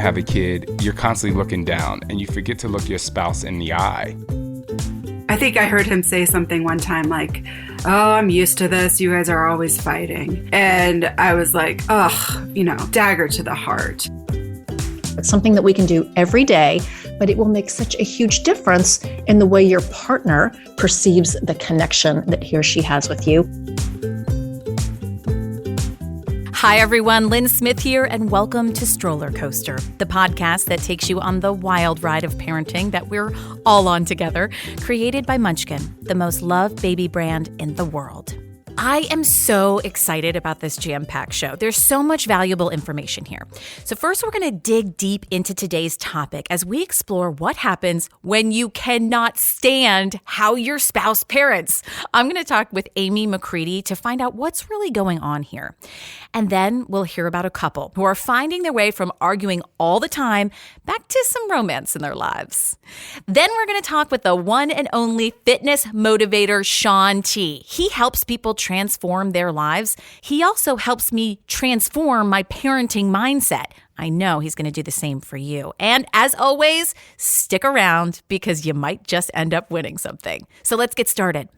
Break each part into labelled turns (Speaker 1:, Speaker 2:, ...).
Speaker 1: have a kid, you're constantly looking down and you forget to look your spouse in the eye.
Speaker 2: I think I heard him say something one time like, "Oh, I'm used to this. You guys are always fighting." And I was like, dagger to the heart.
Speaker 3: It's something that we can do every day, but it will make such a huge difference in the way your partner perceives the connection that he or she has with you.
Speaker 4: Hi, everyone. Lynn Smith here, and welcome to StrollerCoaster, the podcast that takes you on the wild ride of parenting that we're all on together, created by Munchkin, the most loved baby brand in the world. I am so excited about this jam-packed show. There's so much valuable information here. So first, we're going to dig deep into today's topic as we explore what happens when you cannot stand how your spouse parents. I'm going to talk with Amy McCready to find out what's really going on here. And then we'll hear about a couple who are finding their way from arguing all the time back to some romance in their lives. Then we're going to talk with the one and only fitness motivator, Shaun T. He helps people transform their lives. He also helps me transform my parenting mindset. I know he's going to do the same for you. And as always, stick around because you might just end up winning something. So let's get started.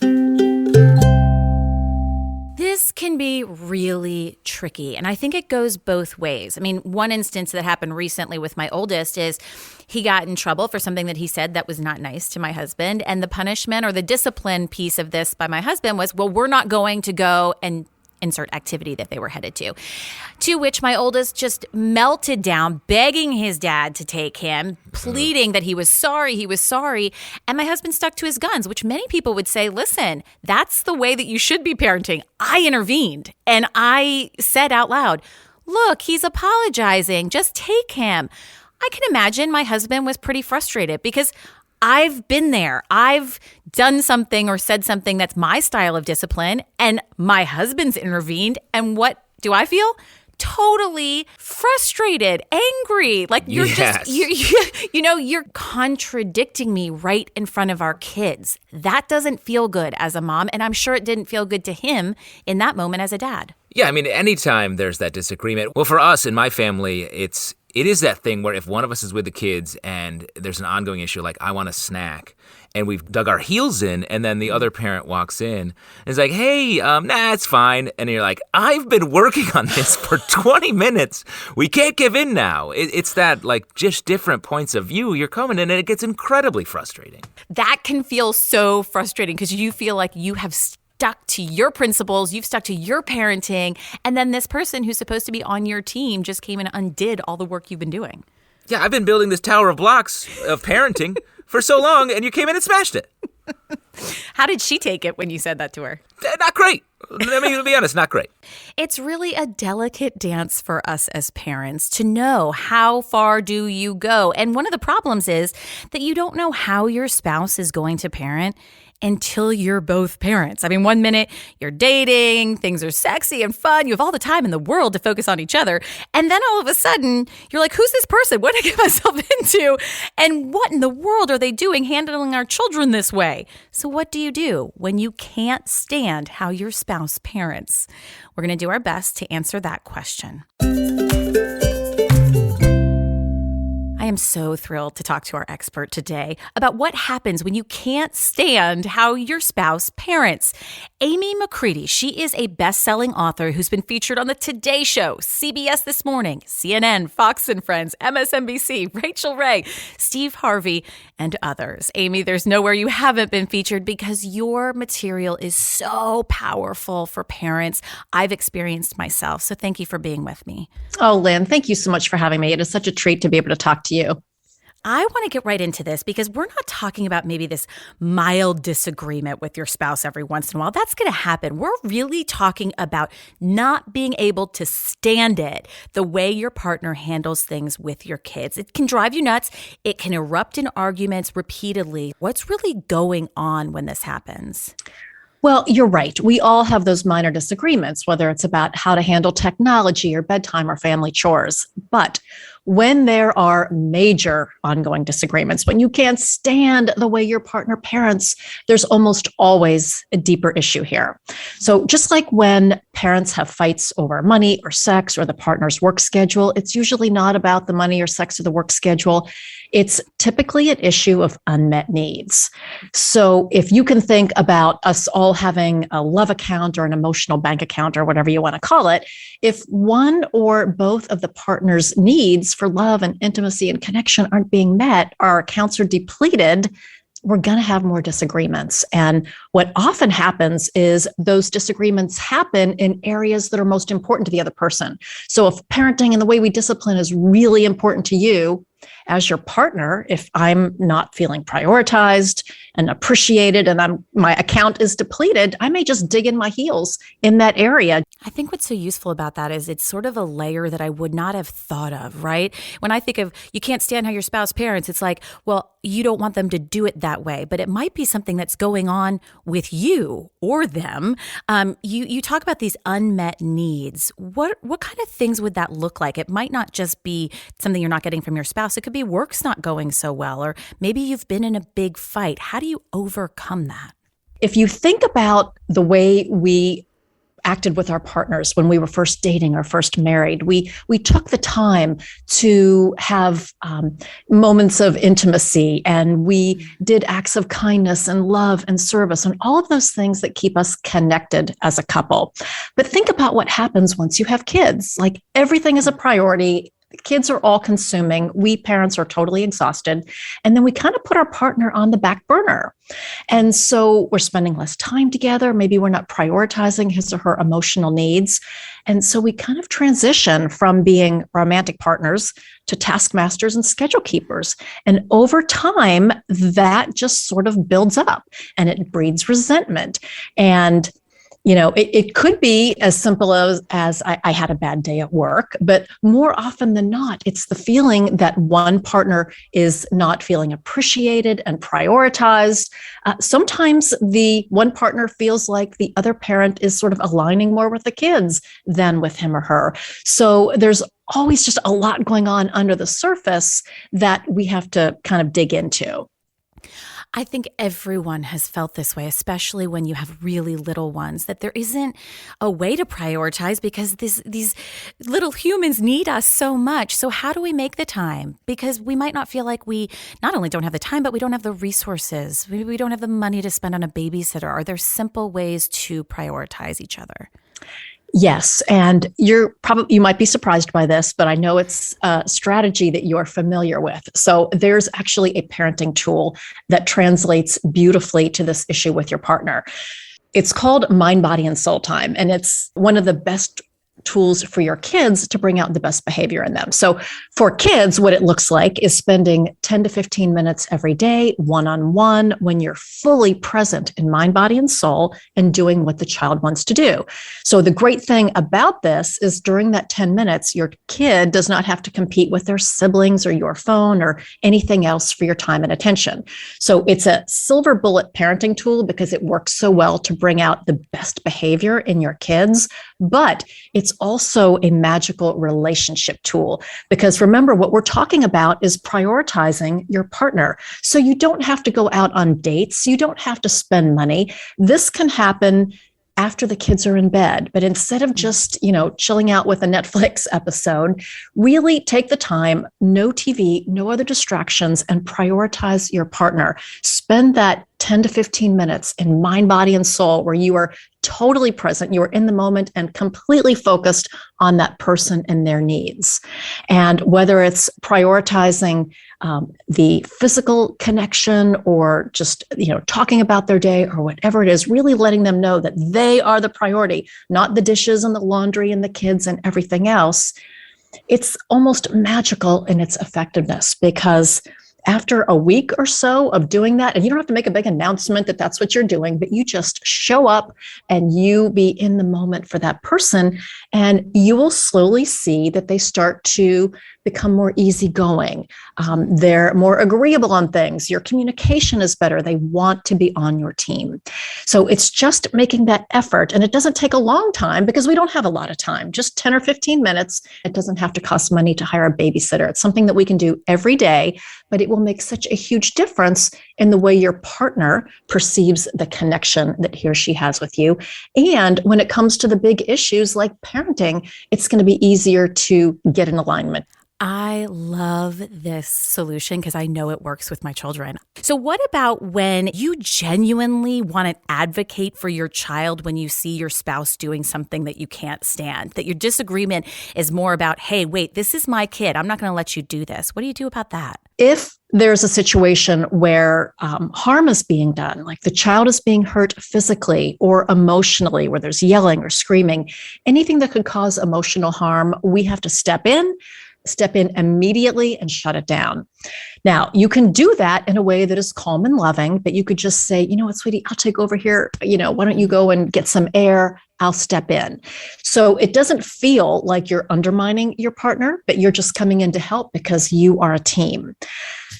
Speaker 4: This can be really tricky, and I think it goes both ways. I mean, one instance that happened recently with my oldest is he got in trouble for something that he said that was not nice to my husband, and the punishment or the discipline piece of this by my husband was, well, we're not going to go and insert activity that they were headed to which my oldest just melted down, begging his dad to take him, pleading that he was sorry. And my husband stuck to his guns, which many people would say, listen, that's the way that you should be parenting. I intervened and I said out loud, look, he's apologizing. Just take him. I can imagine my husband was pretty frustrated because I've been there. I've done something or said something that's my style of discipline, and my husband's intervened. And what do I feel? Totally frustrated, angry. Like you're you're contradicting me right in front of our kids. That doesn't feel good as a mom, and I'm sure it didn't feel good to him in that moment as a dad.
Speaker 5: Yeah, I mean, anytime there's that disagreement, well, for us in my family, it is that thing where if one of us is with the kids and there's an ongoing issue like I want a snack and we've dug our heels in and then the other parent walks in and is like, hey, nah, it's fine. And you're like, I've been working on this for 20 minutes. We can't give in now. It's that like just different points of view. You're coming in and it gets incredibly frustrating.
Speaker 4: That can feel so frustrating because you feel like you have stuck to your principles, you've stuck to your parenting, and then this person who's supposed to be on your team just came and undid all the work you've been doing.
Speaker 5: Yeah, I've been building this tower of blocks of parenting for so long, and you came in and smashed it.
Speaker 4: How did she take it when you said that to her?
Speaker 5: Not great. Let me be honest, not great.
Speaker 4: It's really a delicate dance for us as parents to know how far do you go. And one of the problems is that you don't know how your spouse is going to parent until you're both parents. I mean, one minute you're dating, things are sexy and fun, you have all the time in the world to focus on each other, and then all of a sudden, you're like, who's this person? What did I get myself into? And what in the world are they doing handling our children this way? So what do you do when you can't stand how your spouse parents? We're going to do our best to answer that question. I am so thrilled to talk to our expert today about what happens when you can't stand how your spouse parents. Amy McCready, she is a best-selling author who's been featured on the Today Show, CBS This Morning, CNN, Fox and Friends, MSNBC, Rachel Ray, Steve Harvey, and others. Amy, there's nowhere you haven't been featured because your material is so powerful for parents. I've experienced myself, so thank you for being with me.
Speaker 3: Oh, Lynn, thank you so much for having me. It is such a treat to be able to talk to you.
Speaker 4: I want to get right into this because we're not talking about maybe this mild disagreement with your spouse every once in a while. That's going to happen. We're really talking about not being able to stand it, the way your partner handles things with your kids. It can drive you nuts. It can erupt in arguments repeatedly. What's really going on when this happens?
Speaker 3: Well, you're right. We all have those minor disagreements, whether it's about how to handle technology or bedtime or family chores. But when there are major ongoing disagreements, when you can't stand the way your partner parents, there's almost always a deeper issue here. So just like when parents have fights over money or sex or the partner's work schedule, it's usually not about the money or sex or the work schedule. It's typically an issue of unmet needs. So if you can think about us all having a love account or an emotional bank account or whatever you want to call it, if one or both of the partner's needs for love and intimacy and connection aren't being met, our accounts are depleted, we're going to have more disagreements. And what often happens is those disagreements happen in areas that are most important to the other person. So if parenting and the way we discipline is really important to you, as your partner, if I'm not feeling prioritized and appreciated and my account is depleted, I may just dig in my heels in that area.
Speaker 4: I think what's so useful about that is it's sort of a layer that I would not have thought of, right? When I think of you can't stand how your spouse parents, it's like, well, you don't want them to do it that way, but it might be something that's going on with you or them. You talk about these unmet needs. What kind of things would that look like? It might not just be something you're not getting from your spouse. It could be work's not going so well, or maybe you've been in a big fight. How do you overcome that?
Speaker 3: If you think about the way we acted with our partners when we were first dating or first married, we took the time to have moments of intimacy, and we did acts of kindness and love and service and all of those things that keep us connected as a couple. But think about what happens once you have kids. Like, everything is a priority. Kids are all consuming. We parents are totally exhausted. And then we kind of put our partner on the back burner. And so we're spending less time together. Maybe we're not prioritizing his or her emotional needs. And so we kind of transition from being romantic partners to taskmasters and schedule keepers. And over time, that just sort of builds up and it breeds resentment. And it could be as simple as I had a bad day at work, but more often than not, it's the feeling that one partner is not feeling appreciated and prioritized. Sometimes the one partner feels like the other parent is sort of aligning more with the kids than with him or her. So there's always just a lot going on under the surface that we have to kind of dig into.
Speaker 4: I think everyone has felt this way, especially when you have really little ones, that there isn't a way to prioritize because these little humans need us so much. So how do we make the time? Because we might not feel like we not only don't have the time, but we don't have the resources. We don't have the money to spend on a babysitter. Are there simple ways to prioritize each other?
Speaker 3: Yes. And you might be surprised by this, but I know it's a strategy that you're familiar with. So there's actually a parenting tool that translates beautifully to this issue with your partner. It's called Mind, Body, and Soul Time. And it's one of the best tools for your kids to bring out the best behavior in them. So for kids, what it looks like is spending 10 to 15 minutes every day, one-on-one, when you're fully present in mind, body, and soul and doing what the child wants to do. So the great thing about this is during that 10 minutes, your kid does not have to compete with their siblings or your phone or anything else for your time and attention. So it's a silver bullet parenting tool because it works so well to bring out the best behavior in your kids, but it's also a magical relationship tool because remember, what we're talking about is prioritizing your partner. So you don't have to go out on dates. You don't have to spend money. This can happen after the kids are in bed. But instead of just, chilling out with a Netflix episode, really take the time, no TV, no other distractions, and prioritize your partner. Spend that 10 to 15 minutes in mind, body, and soul where you are totally present, you are in the moment and completely focused on that person and their needs. And whether it's prioritizing the physical connection or just, talking about their day or whatever it is, really letting them know that they are the priority, not the dishes and the laundry and the kids and everything else. It's almost magical in its effectiveness because after a week or so of doing that, and you don't have to make a big announcement that that's what you're doing, but you just show up and you be in the moment for that person, and you will slowly see that they start to become more easygoing. They're more agreeable on things. Your communication is better. They want to be on your team. So it's just making that effort. And it doesn't take a long time because we don't have a lot of time, just 10 or 15 minutes. It doesn't have to cost money to hire a babysitter. It's something that we can do every day, but it will make such a huge difference in the way your partner perceives the connection that he or she has with you. And when it comes to the big issues like parenting, it's going to be easier to get in alignment.
Speaker 4: I love this solution because I know it works with my children. So what about when you genuinely want to advocate for your child when you see your spouse doing something that you can't stand, that your disagreement is more about, hey, wait, this is my kid. I'm not going to let you do this. What do you do about that?
Speaker 3: If there's a situation where harm is being done, like the child is being hurt physically or emotionally, where there's yelling or screaming, anything that could cause emotional harm, we have to step in immediately and shut it down. Now, you can do that in a way that is calm and loving, but you could just say, you know what, sweetie, I'll take over here. Why don't you go and get some air? I'll step in. So it doesn't feel like you're undermining your partner, but you're just coming in to help because you are a team.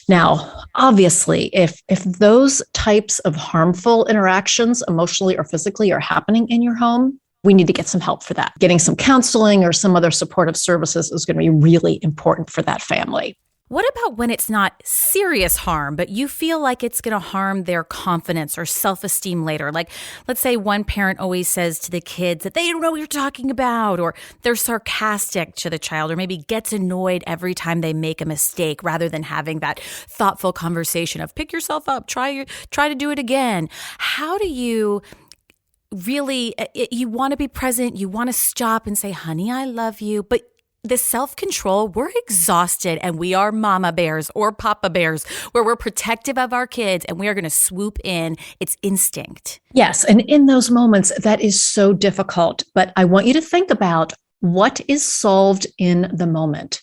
Speaker 3: Now, obviously, if those types of harmful interactions, emotionally or physically, are happening in your home, we need to get some help for that. Getting some counseling or some other supportive services is going to be really important for that family.
Speaker 4: What about when it's not serious harm, but you feel like it's going to harm their confidence or self-esteem later? Like, let's say one parent always says to the kids that they don't know what you're talking about, or they're sarcastic to the child, or maybe gets annoyed every time they make a mistake rather than having that thoughtful conversation of pick yourself up, try to do it again. How do you really, you want to be present, you want to stop and say, honey, I love you, but the self-control, we're exhausted and we are mama bears or papa bears where we're protective of our kids and we are going to swoop in. It's instinct.
Speaker 3: Yes. And in those moments, that is so difficult. But I want you to think about what is solved in the moment.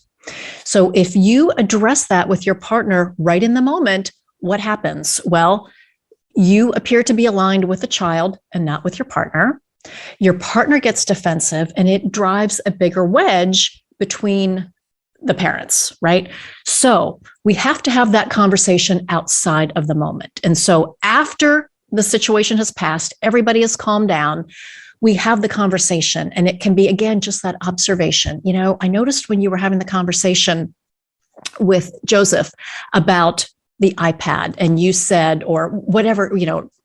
Speaker 3: So if you address that with your partner right in the moment, what happens? Well, you appear to be aligned with the child and not with your partner. Your partner gets defensive and it drives a bigger wedge between the parents, right? So we have to have that conversation outside of the moment. And so after the situation has passed, everybody has calmed down, we have the conversation. And it can be, again, just that observation. I noticed when you were having the conversation with Joseph about the iPad and you said, or whatever,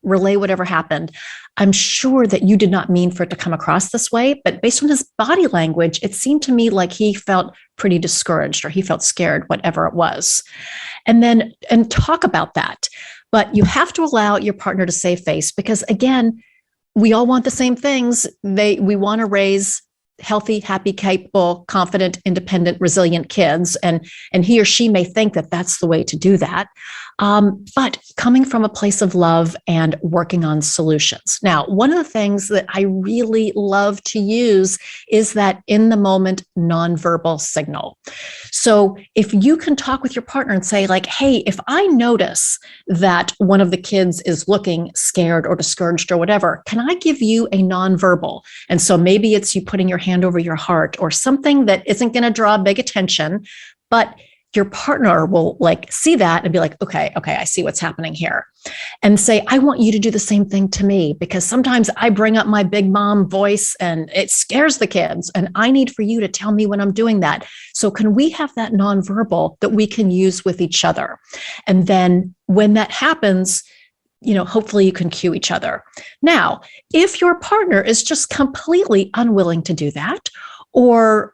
Speaker 3: relay whatever happened. I'm sure that you did not mean for it to come across this way, but based on his body language, it seemed to me like he felt pretty discouraged or he felt scared, whatever it was. And talk about that. But you have to allow your partner to save face because, again, we all want the same things. We want to raise healthy, happy, capable, confident, independent, resilient kids. And he or she may think that that's the way to do that. But coming from a place of love and working on solutions. Now, one of the things that I really love to use is that in the moment nonverbal signal. So if you can talk with your partner and say like, hey, if I notice that one of the kids is looking scared or discouraged or whatever, can I give you a nonverbal? And so maybe it's you putting your hand over your heart or something that isn't going to draw big attention, but your partner will see that and be like, okay, I see what's happening here. And say, I want you to do the same thing to me because sometimes I bring up my big mom voice and it scares the kids. And I need for you to tell me when I'm doing that. So can we have that nonverbal that we can use with each other? And then when that happens, hopefully you can cue each other. Now, if your partner is just completely unwilling to do that, or,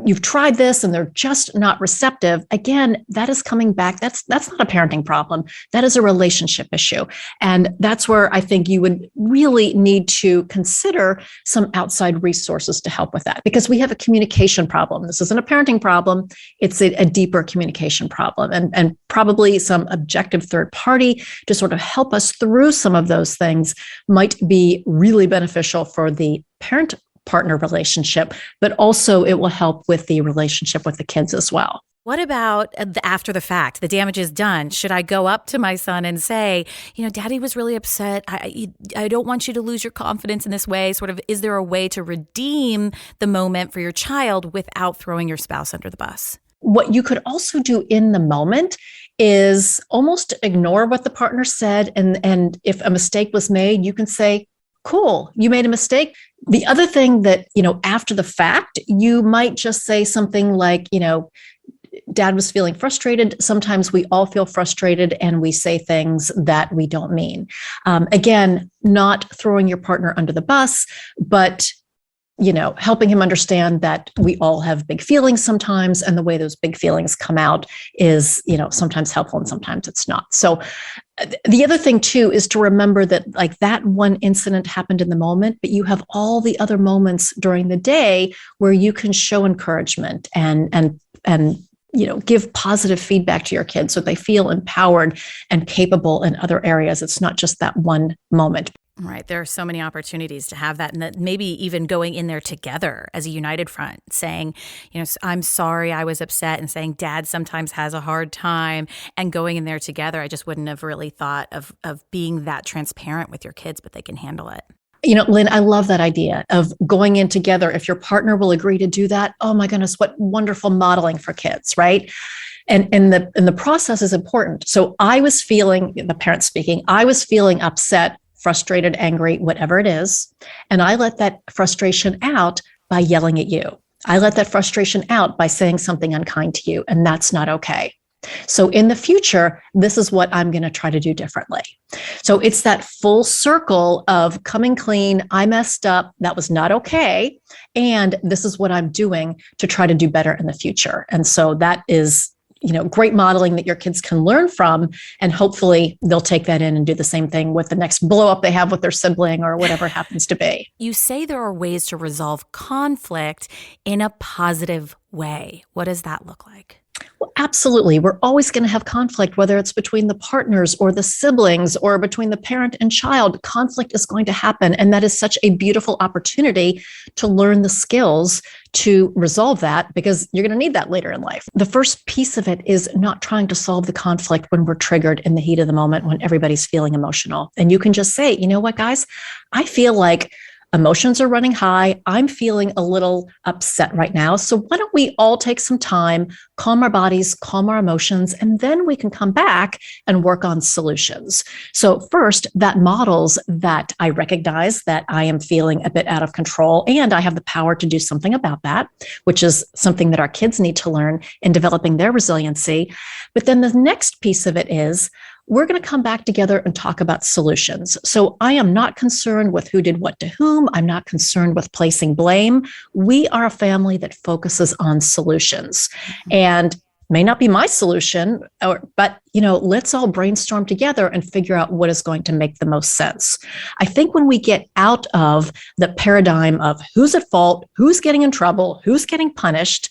Speaker 3: you've tried this and they're just not receptive, again, that is coming back. That's not a parenting problem. That is a relationship issue. And that's where I think you would really need to consider some outside resources to help with that because we have a communication problem. This isn't a parenting problem. It's a deeper communication problem and probably some objective third party to sort of help us through some of those things might be really beneficial for the parent-partner relationship, but also it will help with the relationship with the kids as well.
Speaker 4: What about after the fact? The damage is done. Should I go up to my son and say, Daddy was really upset. I don't want you to lose your confidence in this way. Sort of, is there a way to redeem the moment for your child without throwing your spouse under the bus?
Speaker 3: What you could also do in the moment is almost ignore what the partner said. And if a mistake was made, you can say, cool, you made a mistake. The other thing that, after the fact, you might just say something like, Dad was feeling frustrated. Sometimes we all feel frustrated and we say things that we don't mean. Again, not throwing your partner under the bus, but helping him understand that we all have big feelings sometimes, and the way those big feelings come out is, sometimes helpful and sometimes it's not. So the other thing too is to remember that like that one incident happened in the moment, but you have all the other moments during the day where you can show encouragement and give positive feedback to your kids so they feel empowered and capable in other areas. It's not just that one moment.
Speaker 4: Right. There are so many opportunities to have that. And that maybe even going in there together as a united front, saying, I'm sorry I was upset, and saying Dad sometimes has a hard time, and going in there together. I just wouldn't have really thought of being that transparent with your kids, but they can handle it.
Speaker 3: Lynn, I love that idea of going in together. If your partner will agree to do that, oh my goodness, what wonderful modeling for kids, right? And the process is important. So I was feeling, the parent speaking, I was feeling upset, frustrated, angry, whatever it is. And I let that frustration out by yelling at you. I let that frustration out by saying something unkind to you, and that's not okay. So in the future, this is what I'm going to try to do differently. So it's that full circle of coming clean. I messed up. That was not okay. And this is what I'm doing to try to do better in the future. And so that is great modeling that your kids can learn from, and hopefully they'll take that in and do the same thing with the next blow up they have with their sibling or whatever it happens to be.
Speaker 4: You say there are ways to resolve conflict in a positive way. What does that look like?
Speaker 3: Well, absolutely. We're always going to have conflict, whether it's between the partners or the siblings or between the parent and child. Conflict is going to happen. And that is such a beautiful opportunity to learn the skills to resolve that, because you're going to need that later in life. The first piece of it is not trying to solve the conflict when we're triggered in the heat of the moment, when everybody's feeling emotional. And you can just say, you know what, guys, I feel like emotions are running high. I'm feeling a little upset right now. So why don't we all take some time, calm our bodies, calm our emotions, and then we can come back and work on solutions. So first, that models that I recognize that I am feeling a bit out of control, and I have the power to do something about that, which is something that our kids need to learn in developing their resiliency. But then the next piece of it is, we're going to come back together and talk about solutions. So I am not concerned with who did what to whom. I'm not concerned with placing blame. We are a family that focuses on solutions, and may not be my solution, but let's all brainstorm together and figure out what is going to make the most sense. I think when we get out of the paradigm of who's at fault, who's getting in trouble, who's getting punished,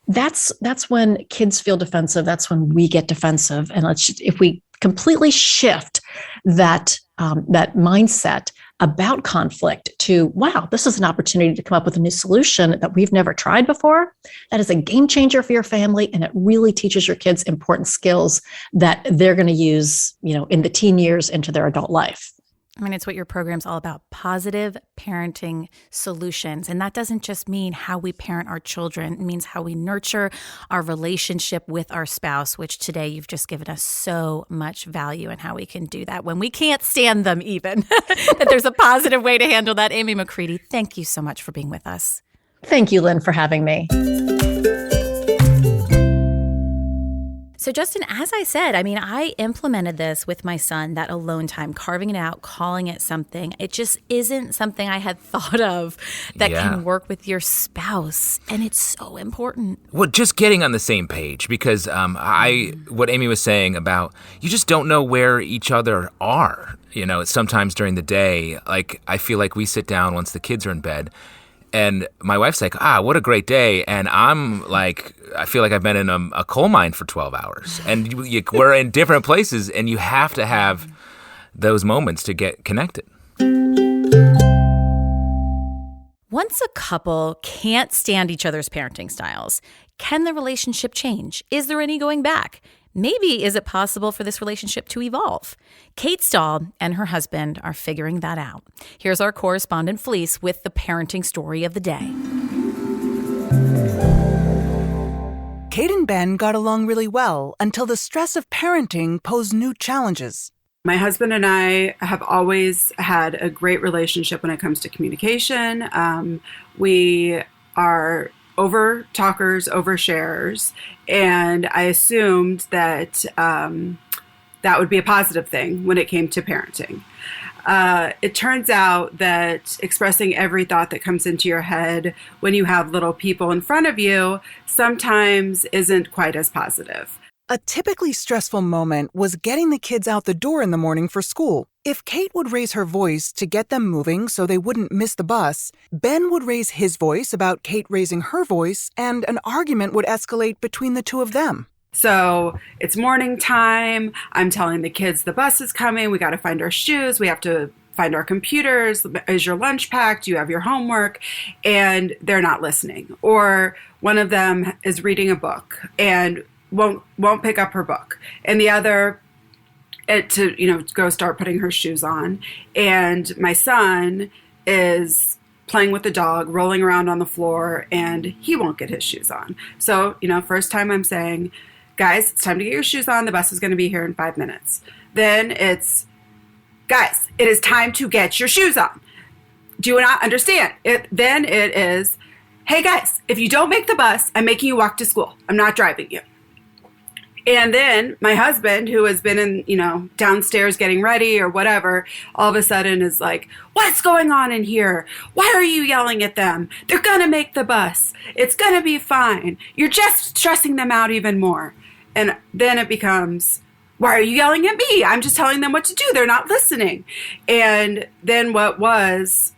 Speaker 3: that's when kids feel defensive. That's when we get defensive. And if we completely shift that mindset about conflict to, wow, this is an opportunity to come up with a new solution that we've never tried before. That is a game changer for your family, and it really teaches your kids important skills that they're going to use, in the teen years into their adult life.
Speaker 4: I mean, it's what your program's all about, positive parenting solutions. And that doesn't just mean how we parent our children. It means how we nurture our relationship with our spouse, which today you've just given us so much value in how we can do that when we can't stand them even. That there's a positive way to handle that. Amy McCready, thank you so much for being with us.
Speaker 3: Thank you, Lynn, for having me.
Speaker 4: So Justin, as I said, I implemented this with my son, that alone time, carving it out, calling it something. It just isn't something I had thought of that can work with your spouse. And it's so important.
Speaker 5: Well, just getting on the same page, because what Amy was saying about, you just don't know where each other are. Sometimes during the day, like I feel like we sit down once the kids are in bed, and my wife's like, what a great day. And I'm like, I feel like I've been in a coal mine for 12 hours. And we're in different places, and you have to have those moments to get connected.
Speaker 4: Once a couple can't stand each other's parenting styles, can the relationship change? Is there any going back? Maybe is it possible for this relationship to evolve? Kate Stahl and her husband are figuring that out. Here's our correspondent Felice with the parenting story of the day.
Speaker 6: Kate and Ben got along really well until the stress of parenting posed new challenges.
Speaker 2: My husband and I have always had a great relationship when it comes to communication. We are over talkers, oversharers, and I assumed that that would be a positive thing when it came to parenting. It turns out that expressing every thought that comes into your head when you have little people in front of you sometimes isn't quite as positive.
Speaker 6: A typically stressful moment was getting the kids out the door in the morning for school. If Kate would raise her voice to get them moving so they wouldn't miss the bus, Ben would raise his voice about Kate raising her voice, and an argument would escalate between the two of them.
Speaker 2: So it's morning time. I'm telling the kids the bus is coming. We got to find our shoes. We have to find our computers. Is your lunch packed? Do you have your homework? And they're not listening. Or one of them is reading a book and won't pick up her book, and the other to go start putting her shoes on. And my son is playing with the dog, rolling around on the floor, and he won't get his shoes on. So first time I'm saying, guys, it's time to get your shoes on. The bus is going to be here in 5 minutes. Then it's, guys, it is time to get your shoes on. Do you not understand? Then it is, hey guys, if you don't make the bus, I'm making you walk to school. I'm not driving you. And then my husband, who has been in, downstairs getting ready or whatever, all of a sudden is like, what's going on in here? Why are you yelling at them? They're going to make the bus. It's going to be fine. You're just stressing them out even more. And then it becomes, why are you yelling at me? I'm just telling them what to do. They're not listening. And then what was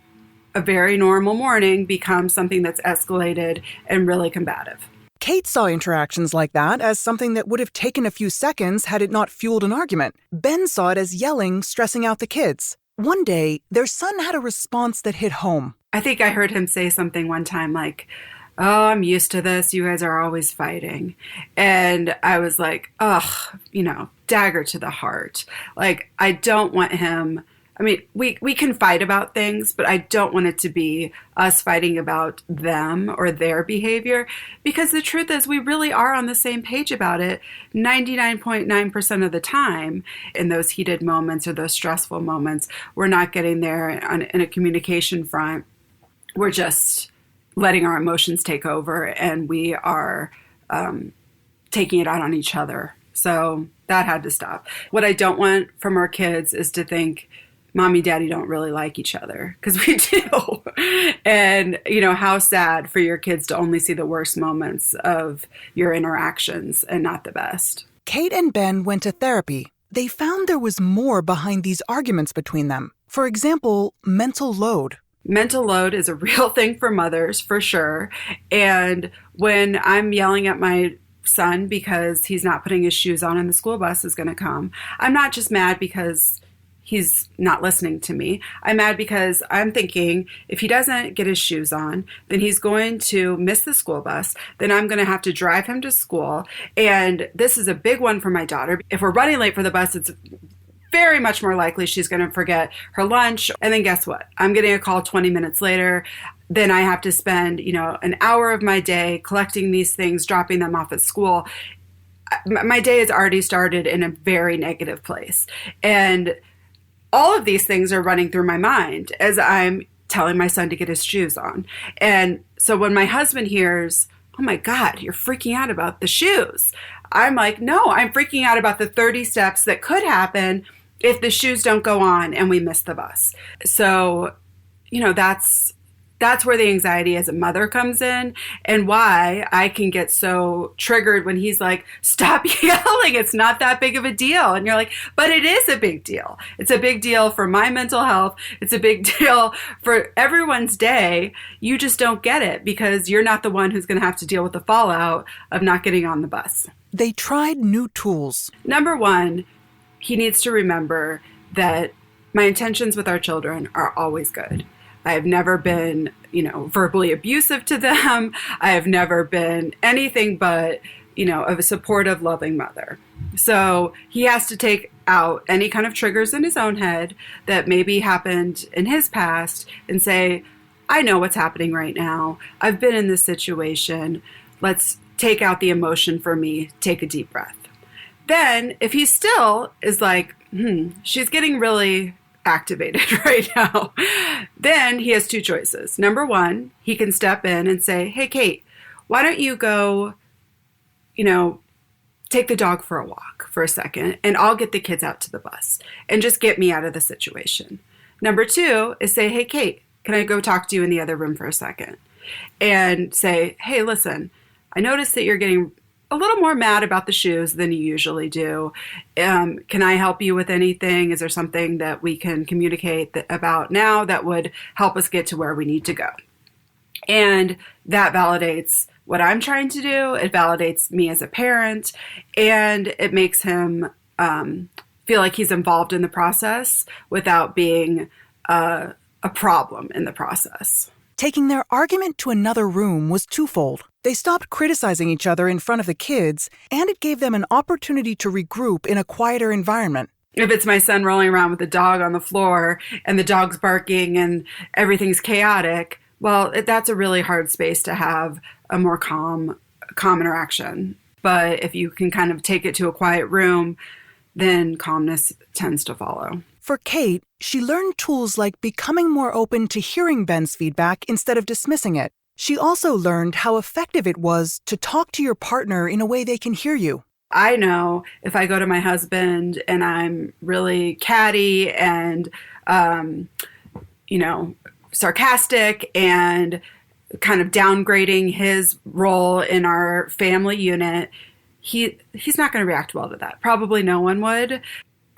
Speaker 2: a very normal morning becomes something that's escalated and really combative.
Speaker 6: Kate saw interactions like that as something that would have taken a few seconds had it not fueled an argument. Ben saw it as yelling, stressing out the kids. One day, their son had a response that hit home.
Speaker 2: I think I heard him say something one time like, oh, I'm used to this. You guys are always fighting. And I was like, ugh, dagger to the heart. Like, I don't want him. I mean, we can fight about things, but I don't want it to be us fighting about them or their behavior, because the truth is we really are on the same page about it 99.9% of the time. In those heated moments or those stressful moments, we're not getting there in a communication front. We're just letting our emotions take over, and we are taking it out on each other. So that had to stop. What I don't want from our kids is to think mommy, daddy don't really like each other, because we do. And, how sad for your kids to only see the worst moments of your interactions and not the best.
Speaker 6: Kate and Ben went to therapy. They found there was more behind these arguments between them. For example, mental load.
Speaker 2: Mental load is a real thing for mothers, for sure. And when I'm yelling at my son because he's not putting his shoes on and the school bus is going to come, I'm not just mad because he's not listening to me. I'm mad because I'm thinking if he doesn't get his shoes on, then he's going to miss the school bus. Then I'm going to have to drive him to school. And this is a big one for my daughter. If we're running late for the bus, it's very much more likely she's going to forget her lunch. And then guess what? I'm getting a call 20 minutes later. Then I have to spend, an hour of my day collecting these things, dropping them off at school. My day has already started in a very negative place. And all of these things are running through my mind as I'm telling my son to get his shoes on. And so when my husband hears, oh my God, you're freaking out about the shoes, I'm like, no, I'm freaking out about the 30 steps that could happen if the shoes don't go on and we miss the bus. So, that's where the anxiety as a mother comes in, and why I can get so triggered when he's like, stop yelling. It's not that big of a deal. And you're like, but it is a big deal. It's a big deal for my mental health. It's a big deal for everyone's day. You just don't get it because you're not the one who's going to have to deal with the fallout of not getting on the bus.
Speaker 6: They tried new tools.
Speaker 2: Number one, he needs to remember that my intentions with our children are always good. I have never been, verbally abusive to them. I have never been anything but, of a supportive, loving mother. So he has to take out any kind of triggers in his own head that maybe happened in his past and say, I know what's happening right now. I've been in this situation. Let's take out the emotion for me. Take a deep breath. Then if he still is like, she's getting really activated right now, then he has two choices. Number one, he can step in and say, hey, Kate, why don't you go, take the dog for a walk for a second, and I'll get the kids out to the bus and just get me out of the situation. Number 2 is say, hey, Kate, can I go talk to you in the other room for a second? And say, hey, listen, I noticed that you're getting a little more mad about the shoes than you usually do. Can I help you with anything? Is there something that we can communicate about now that would help us get to where we need to go? And that validates what I'm trying to do. It validates me as a parent, and it makes him feel like he's involved in the process without being a problem in the process.
Speaker 6: Taking their argument to another room was twofold. They stopped criticizing each other in front of the kids, and it gave them an opportunity to regroup in a quieter environment.
Speaker 2: If it's my son rolling around with the dog on the floor and the dog's barking and everything's chaotic, well, that's a really hard space to have a more calm interaction. But if you can kind of take it to a quiet room, then calmness tends to follow.
Speaker 6: For Kate, she learned tools like becoming more open to hearing Ben's feedback instead of dismissing it. She also learned how effective it was to talk to your partner in a way they can hear you.
Speaker 2: I know if I go to my husband and I'm really catty and, sarcastic and kind of downgrading his role in our family unit, he's not going to react well to that. Probably no one would.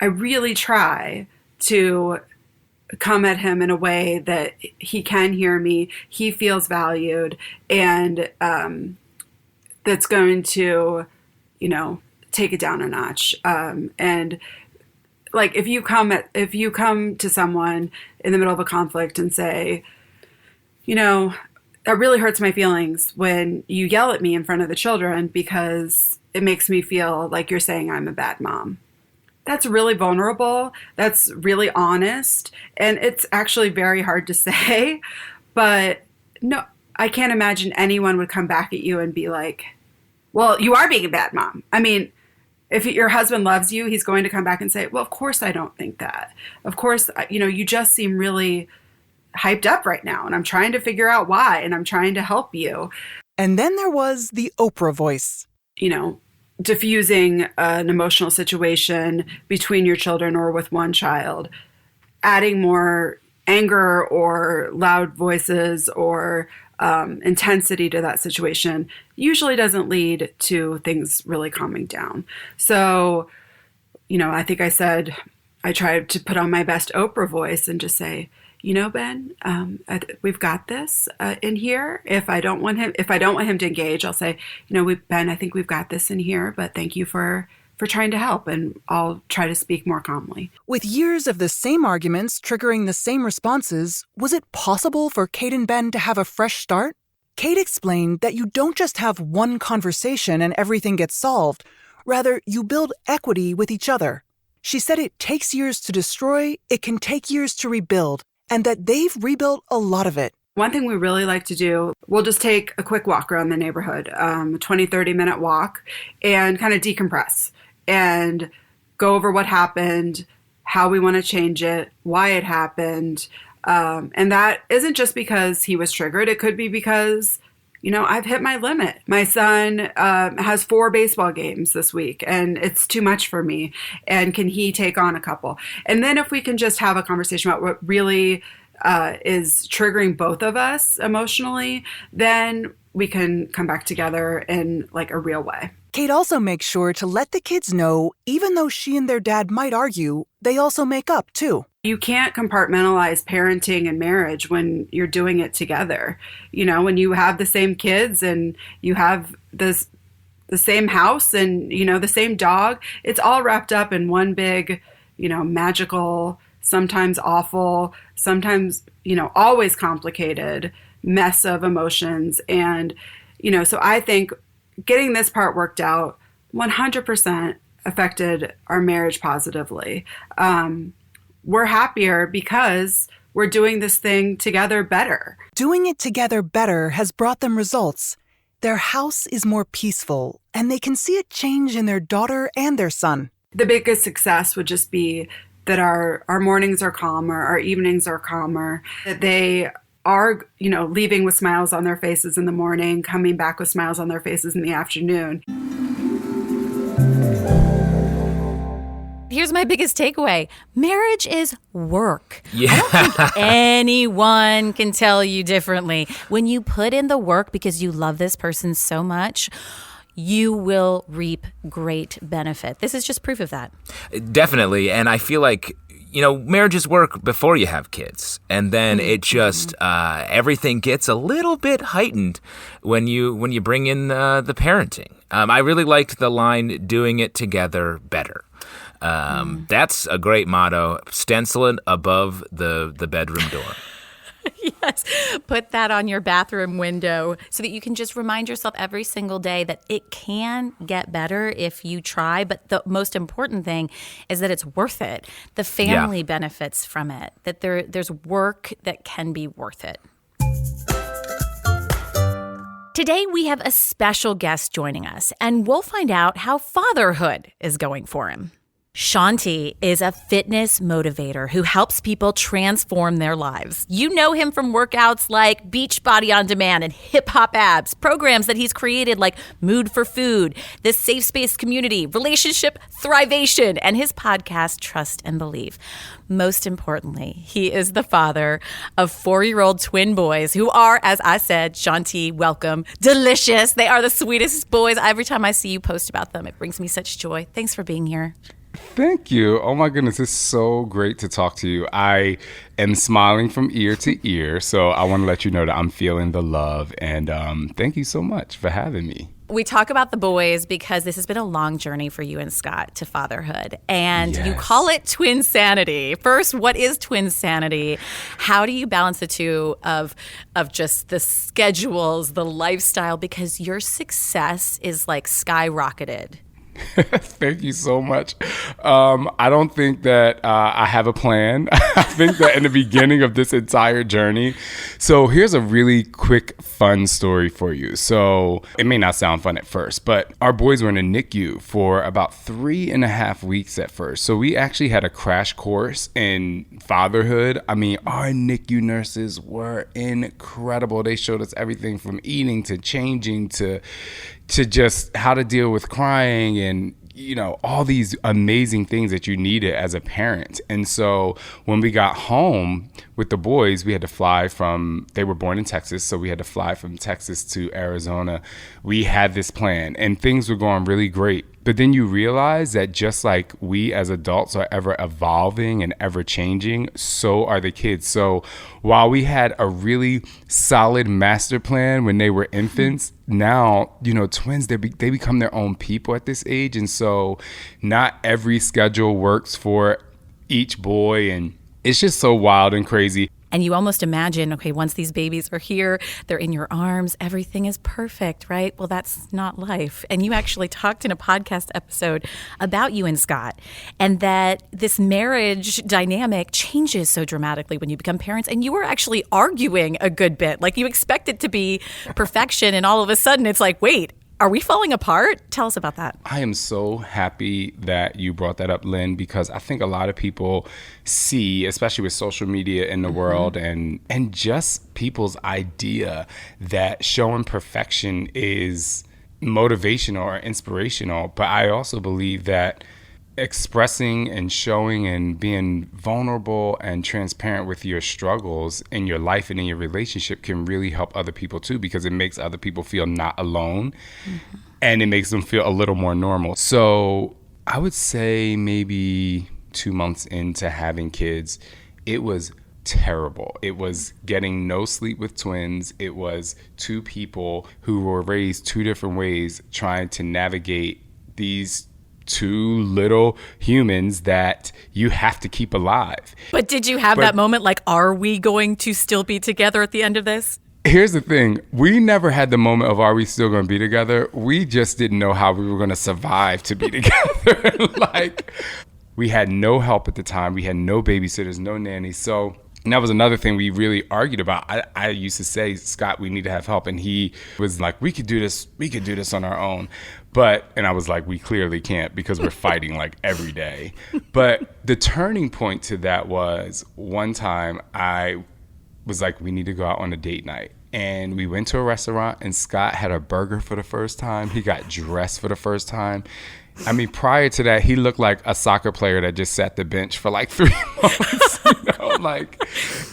Speaker 2: I really try to come at him in a way that he can hear me, he feels valued, and that's going to, take it down a notch. And like if you come to someone in the middle of a conflict and say, that really hurts my feelings when you yell at me in front of the children because it makes me feel like you're saying I'm a bad mom. That's really vulnerable. That's really honest. And it's actually very hard to say. But no, I can't imagine anyone would come back at you and be like, well, you are being a bad mom. I mean, if your husband loves you, he's going to come back and say, well, of course I don't think that. Of course, you just seem really hyped up right now. And I'm trying to figure out why. And I'm trying to help you.
Speaker 6: And then there was the Oprah voice.
Speaker 2: Diffusing an emotional situation between your children or with one child, adding more anger or loud voices or intensity to that situation usually doesn't lead to things really calming down. So, I think I said I tried to put on my best Oprah voice and just say, Ben, we've got this in here. If I don't want him to engage, I'll say, Ben, I think we've got this in here, but thank you for trying to help, and I'll try to speak more calmly.
Speaker 6: With years of the same arguments triggering the same responses, was it possible for Kate and Ben to have a fresh start? Kate explained that you don't just have one conversation and everything gets solved. Rather, you build equity with each other. She said it takes years to destroy, it can take years to rebuild, and that they've rebuilt a lot of it.
Speaker 2: One thing we really like to do, we'll just take a quick walk around the neighborhood, 20, 30-minute walk, and kind of decompress and go over what happened, how we want to change it, why it happened. And that isn't just because he was triggered. It could be because, I've hit my limit. My son has 4 baseball games this week, and it's too much for me. And can he take on a couple? And then if we can just have a conversation about what really is triggering both of us emotionally, then we can come back together in like a real way.
Speaker 6: Kate also makes sure to let the kids know, even though she and their dad might argue, they also make up too.
Speaker 2: You can't compartmentalize parenting and marriage when you're doing it together. When you have the same kids and you have the same house and, the same dog, it's all wrapped up in one big, magical, sometimes awful, sometimes, always complicated mess of emotions. And, so I think getting this part worked out 100% affected our marriage positively. We're happier because we're doing this thing together better.
Speaker 6: Doing it together better has brought them results. Their house is more peaceful, and they can see a change in their daughter and their son.
Speaker 2: The biggest success would just be that our mornings are calmer, our evenings are calmer, that they are, leaving with smiles on their faces in the morning, coming back with smiles on their faces in the afternoon.
Speaker 4: Here's my biggest takeaway. Marriage is work.
Speaker 5: Yeah.
Speaker 4: I don't think anyone can tell you differently. When you put in the work because you love this person so much, you will reap great benefit. This is just proof of that.
Speaker 5: Definitely. And I feel like, marriages work before you have kids. And then it just, everything gets a little bit heightened when you bring in the parenting. I really liked the line, doing it together better. That's a great motto. Stencil it above the bedroom door.
Speaker 4: Yes. Put that on your bathroom window so that you can just remind yourself every single day that it can get better if you try. But the most important thing is that it's worth it. The family benefits from it, that there's work that can be worth it. Today, we have a special guest joining us, and we'll find out how fatherhood is going for him. Shaun T is a fitness motivator who helps people transform their lives. You know him from workouts like Beachbody On Demand and Hip Hop Abs, programs that he's created like Mood for Food, this safe space community, Relationship Thrivation, and his podcast, Trust and Believe. Most importantly, he is the father of 4-year-old twin boys who are, as I said, Shaun T, welcome, delicious. They are the sweetest boys. Every time I see you post about them, it brings me such joy. Thanks for being here.
Speaker 1: Thank you. Oh my goodness, it's so great to talk to you. I am smiling from ear to ear, so I want to let you know that I'm feeling the love, and thank you so much for having me.
Speaker 4: We talk about the boys because this has been a long journey for you and Scott to fatherhood, and you call it twin sanity. First, what is twin sanity? How do you balance the two of just the schedules, the lifestyle, because your success is like skyrocketed?
Speaker 1: Thank you so much. I don't think that I have a plan. I think that in the beginning of this entire journey. So here's a really quick, fun story for you. So it may not sound fun at first, but our boys were in a NICU for about 3.5 weeks at first. So we actually had a crash course in fatherhood. I mean, our NICU nurses were incredible. They showed us everything from eating to changing to just how to deal with crying and, all these amazing things that you needed as a parent. And so when we got home with the boys, we had to fly they were born in Texas, so we had to fly from Texas to Arizona. We had this plan and things were going really great. But then you realize that just like we as adults are ever evolving and ever changing, so are the kids. So while we had a really solid master plan when they were infants, now, twins, they become their own people at this age. And so not every schedule works for each boy. And it's just so wild and crazy.
Speaker 4: And you almost imagine, okay, once these babies are here, they're in your arms, everything is perfect, right? Well, that's not life. And you actually talked in a podcast episode about you and Scott, and that this marriage dynamic changes so dramatically when you become parents. And you were actually arguing a good bit. Like, you expect it to be perfection, and all of a sudden it's like, wait, are we falling apart? Tell us about that.
Speaker 1: I am so happy that you brought that up, Lynn, because I think a lot of people see, especially with social media in the world and just people's idea that showing perfection is motivational or inspirational. But I also believe that expressing and showing and being vulnerable and transparent with your struggles in your life and in your relationship can really help other people too, because it makes other people feel not alone and it makes them feel a little more normal. So I would say maybe 2 months into having kids, it was terrible. It was getting no sleep with twins. It was two people who were raised two different ways trying to navigate these two little humans that you have to keep alive.
Speaker 4: But did you have that moment like, are we going to still be together at the end of this?
Speaker 1: Here's the thing. We never had the moment of, are we still going to be together? We just didn't know how we were going to survive to be together. Like, we had no help at the time. We had no babysitters, no nannies. So, and that was another thing we really argued about. I used to say, Scott, we need to have help. And he was like, we could do this on our own. And I was like, we clearly can't, because we're fighting like every day. But the turning point to that was one time I was like, we need to go out on a date night. And we went to a restaurant, and Scott had a burger for the first time. He got dressed for the first time. I mean, prior to that, he looked like a soccer player that just sat the bench for like 3 months,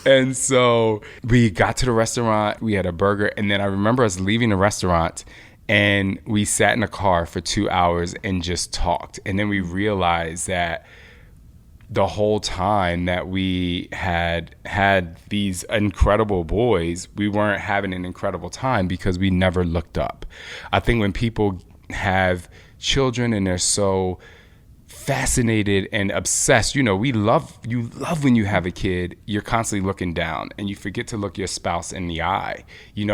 Speaker 1: and so we got to the restaurant, we had a burger, and then I remember us leaving the restaurant, and we sat in a car for 2 hours and just talked. And then we realized that the whole time that we had these incredible boys, we weren't having an incredible time because we never looked up. I think when people have children and they're so fascinated and obsessed, you love when you have a kid, you're constantly looking down and you forget to look your spouse in the eye,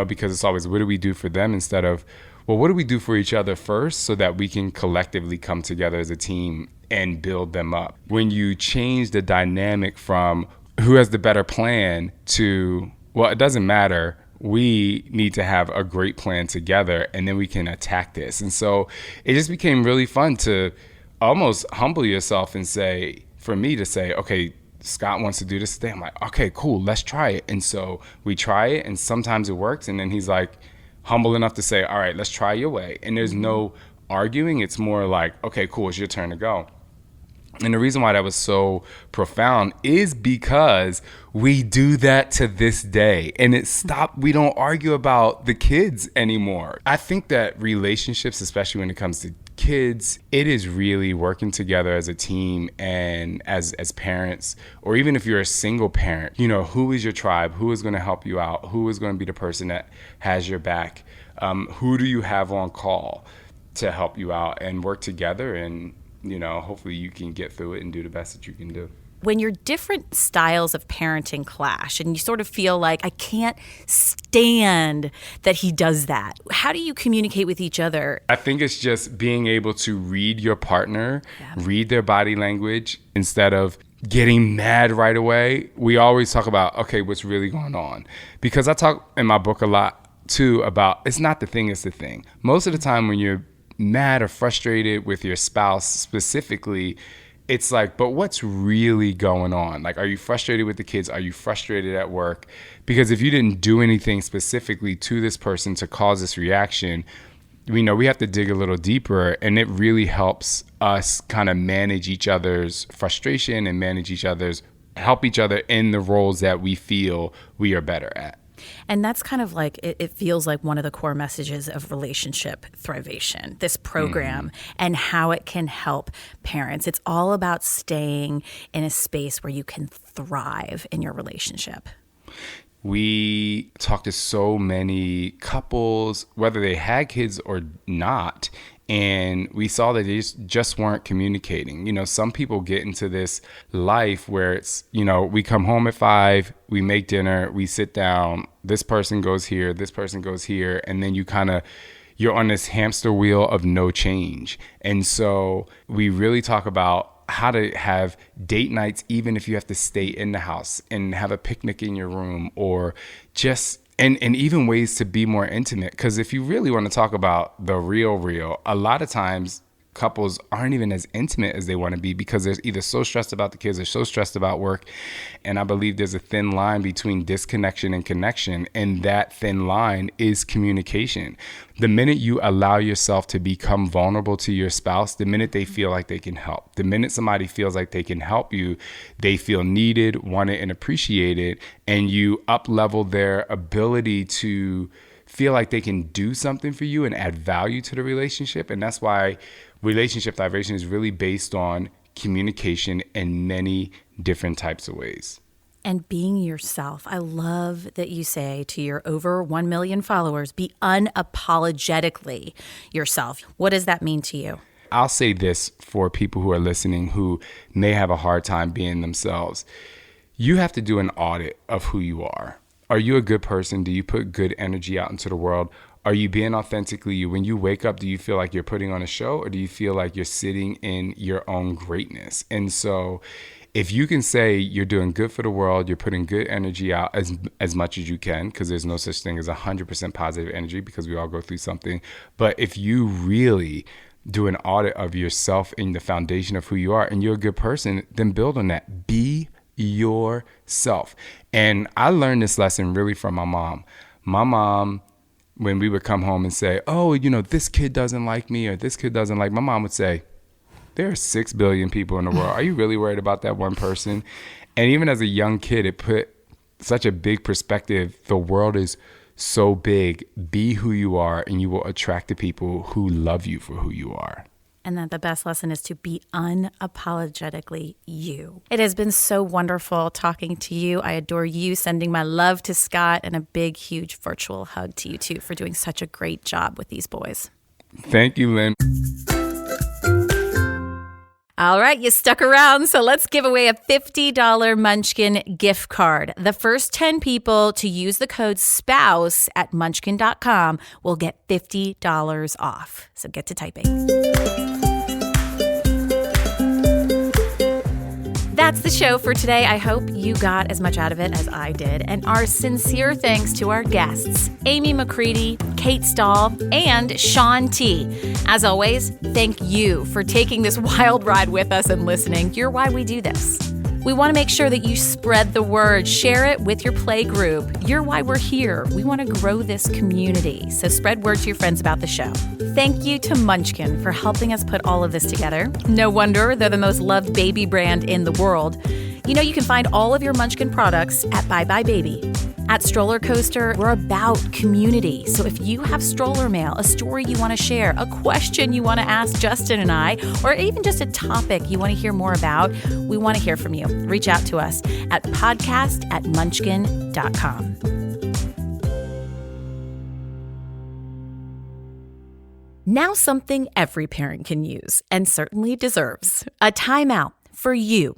Speaker 1: because it's always, what do we do for them instead of, well, what do we do for each other first so that we can collectively come together as a team and build them up. When you change the dynamic from who has the better plan to, well, it doesn't matter, we need to have a great plan together and then we can attack this. And so it just became really fun to almost humble yourself and say, for me to say, okay, Scott wants to do this today. I'm like, okay, cool, let's try it. And so we try it, and sometimes it works. And then he's like humble enough to say, all right, let's try your way. And there's no arguing. It's more like, okay, cool, it's your turn to go. And the reason why that was so profound is because we do that to this day, and we don't argue about the kids anymore. I think that relationships, especially when it comes to kids, it is really working together as a team and as parents, or even if you're a single parent, who is your tribe? Who is going to help you out? Who is going to be the person that has your back? Who do you have on call to help you out and work together? And hopefully you can get through it and do the best that you can do.
Speaker 4: When your different styles of parenting clash and you sort of feel like, I can't stand that he does that, how do you communicate with each other?
Speaker 1: I think it's just being able to read your partner, read their body language instead of getting mad right away. We always talk about, okay, what's really going on? Because I talk in my book a lot too about, it's not the thing, it's the thing. Most of the time when you're mad or frustrated with your spouse specifically, it's like, but what's really going on? Like, are you frustrated with the kids? Are you frustrated at work? Because if you didn't do anything specifically to this person to cause this reaction, we have to dig a little deeper, and it really helps us kind of manage each other's frustration and help each other in the roles that we feel we are better at.
Speaker 4: And that's kind of like, it feels like one of the core messages of Relationship Thrivation, this program, and how it can help parents. It's all about staying in a space where you can thrive in your relationship.
Speaker 1: We talked to so many couples, whether they had kids or not, and we saw that they just weren't communicating. Some people get into this life where it's, we come home at 5, we make dinner, we sit down, this person goes here, this person goes here, and then you're on this hamster wheel of no change. And so we really talk about how to have date nights, even if you have to stay in the house, and have a picnic in your room, or just and even ways to be more intimate. Because if you really want to talk about the real, a lot of times couples aren't even as intimate as they want to be because they're either so stressed about the kids or so stressed about work. And I believe there's a thin line between disconnection and connection, and that thin line is communication. The minute you allow yourself to become vulnerable to your spouse, the minute they feel like they can help, the minute somebody feels like they can help you, they feel needed, wanted, and appreciated, and you up-level their ability to feel like they can do something for you and add value to the relationship. And that's why Relationship Thrivation is really based on communication in many different types of ways.
Speaker 4: And being yourself. I love that you say to your over 1 million followers, be unapologetically yourself. What does that mean to you?
Speaker 1: I'll say this for people who are listening who may have a hard time being themselves. You have to do an audit of who you are. Are you a good person? Do you put good energy out into the world? Are you being authentically you? When you wake up, do you feel like you're putting on a show, or do you feel like you're sitting in your own greatness? And so if you can say you're doing good for the world, you're putting good energy out as much as you can, because there's no such thing as 100% positive energy because we all go through something. But if you really do an audit of yourself and the foundation of who you are, and you're a good person, then build on that. Be yourself. And I learned this lesson really from my mom. My mom, when we would come home and say, oh, this kid doesn't like me or this kid doesn't like, my mom would say, there are 6 billion people in the world. Are you really worried about that one person? And even as a young kid, it put such a big perspective. The world is so big. Be who you are, and you will attract the people who love you for who you are.
Speaker 4: And that the best lesson is to be unapologetically you. It has been so wonderful talking to you. I adore you. Sending my love to Scott and a big, huge virtual hug to you too for doing such a great job with these boys.
Speaker 1: Thank you, Lynn.
Speaker 4: All right, you stuck around, so let's give away a $50 Munchkin gift card. The first 10 people to use the code SPOUSE at munchkin.com will get $50 off. So get to typing. That's the show for today. I hope you got as much out of it as I did. And our sincere thanks to our guests, Amy McCready, Kate Stahl, and Shaun T. As always, thank you for taking this wild ride with us and listening. You're why we do this. We want to make sure that you spread the word, share it with your play group. You're why we're here. We want to grow this community. So spread word to your friends about the show. Thank you to Munchkin for helping us put all of this together. No wonder they're the most loved baby brand in the world. You can find all of your Munchkin products at Bye Bye Baby. At StrollerCoaster, we're about community. So if you have stroller mail, a story you want to share, a question you want to ask Justin and I, or even just a topic you want to hear more about, we want to hear from you. Reach out to us at podcast@munchkin.com. Now something every parent can use and certainly deserves: a timeout. For you.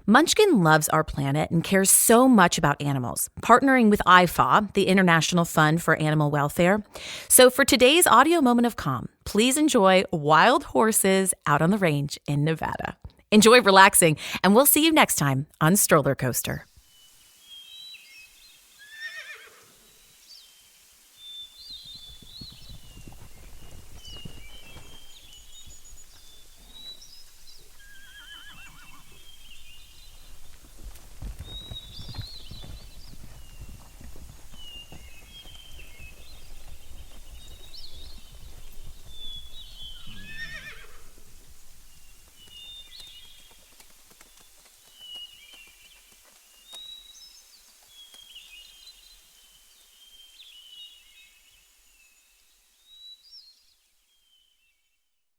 Speaker 4: Munchkin loves our planet and cares so much about animals, partnering with IFAW, the International Fund for Animal Welfare. So for today's audio moment of calm, please enjoy wild horses out on the range in Nevada. Enjoy relaxing, and we'll see you next time on StrollerCoaster.